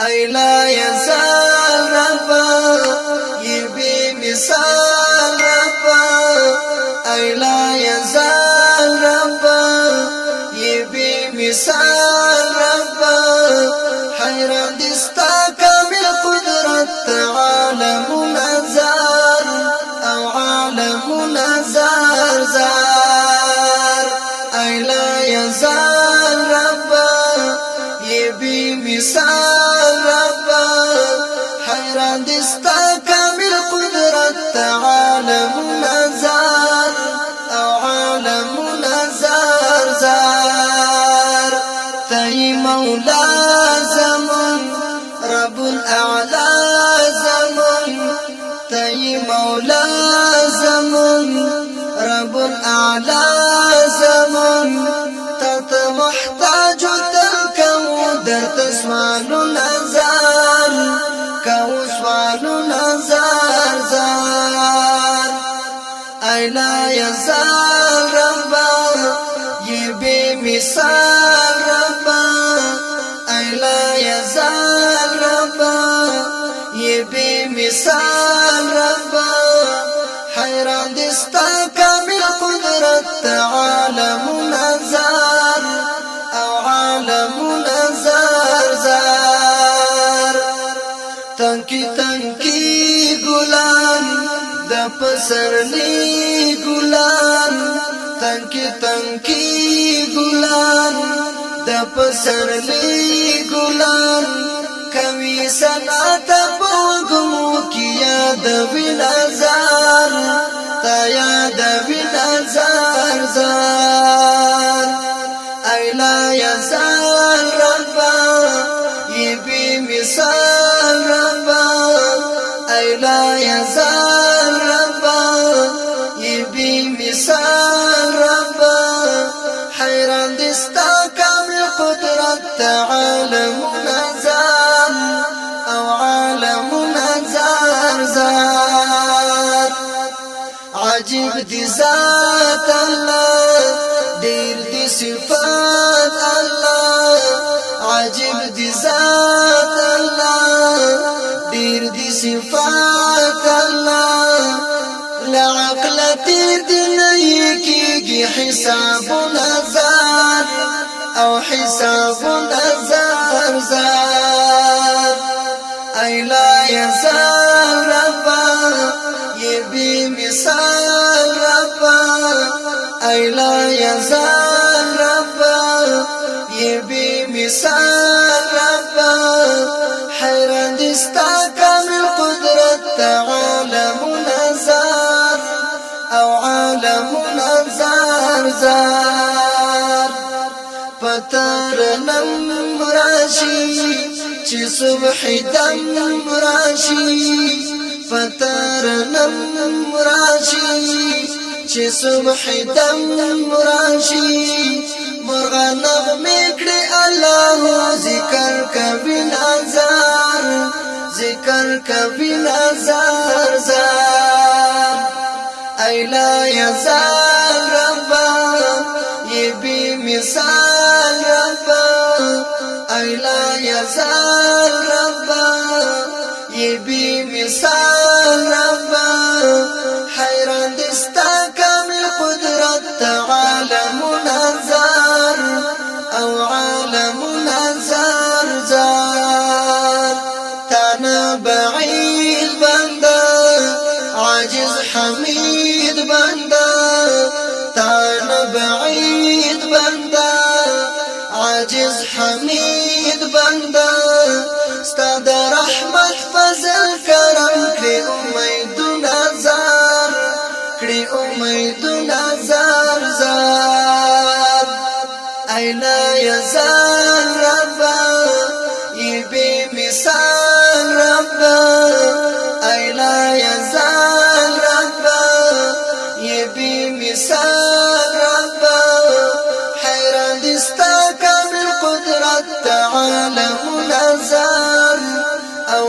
ای لا یزال ربا یہ بے مثال ربا ای لا یزال ربا یہ بے مثال ربا حیران دستا کامل قدرت عالم نظر او عالم نظر زار ای لا یزال ربا یہ بے مثال ربا حیران دستا کامل قدرت عالم نظر او عالم نظر زار تی مولا زمن رب الاعلى زمن تی مولا زمن رب الاعلى زمن تت محتاج در تسوالو نظر کو سوالو نظر زار ای لا یزال ربا یہ بے مثال ربا ای لا یزال ربا یہ بے مثال ربا حیران دستا کامل قدرت عالم نظر او عالم نظر زار تنکی تنکی گلان د پسرلی گلان تنکی تنکی گلان د پسرلی گلان کوي سنات پوغمو کیا د وینزار تا یاد وینزار زار ای لا یزال ربا یہ بے مثال ربا ای لا یزال ربا یہ بے مثال ربا حیران دستا کامل قدرت عالم نظر او عالم نظر زار عجیب دی ذات اللہ دیر دی صفات اللہ عجیب دی ذات اللہ دیر دی صفات اللہ لعقل تیر دی نئی کی گی حساب نظر او حساب نظر زار ای لا یزال ربا یہ بے مثال ربا ای لا یزال ربا یہ بے مثال ربا حیران دستا کامل قدرت عالم نظر او عالم نظر زار پتر نم راشی چی صبح دم راشی پتر نم راشی چی صبح دم راشی مرغا نغمی کڑی اللہ ذکر کبی نظر ذکر کبی نظر زار ای لا یزال ربا یہ بے مثال ربا ای لا یزال ربا یہ بے مثال ربا حیران دستا کامل قدرت عالم نظر او عالم نظر زار تانا بعید بندا عاجز حمید بندا تانا بعید بندا عاجز حمید بندا استاد رحمت فضل کرم کړي امید نظر کړي امید نظر زار ای لا یزال ربا یہ بے مثال ربا ای لا یزال ربا یہ بے مثال ربا حیران دستا کامل قدرت عالم نظر او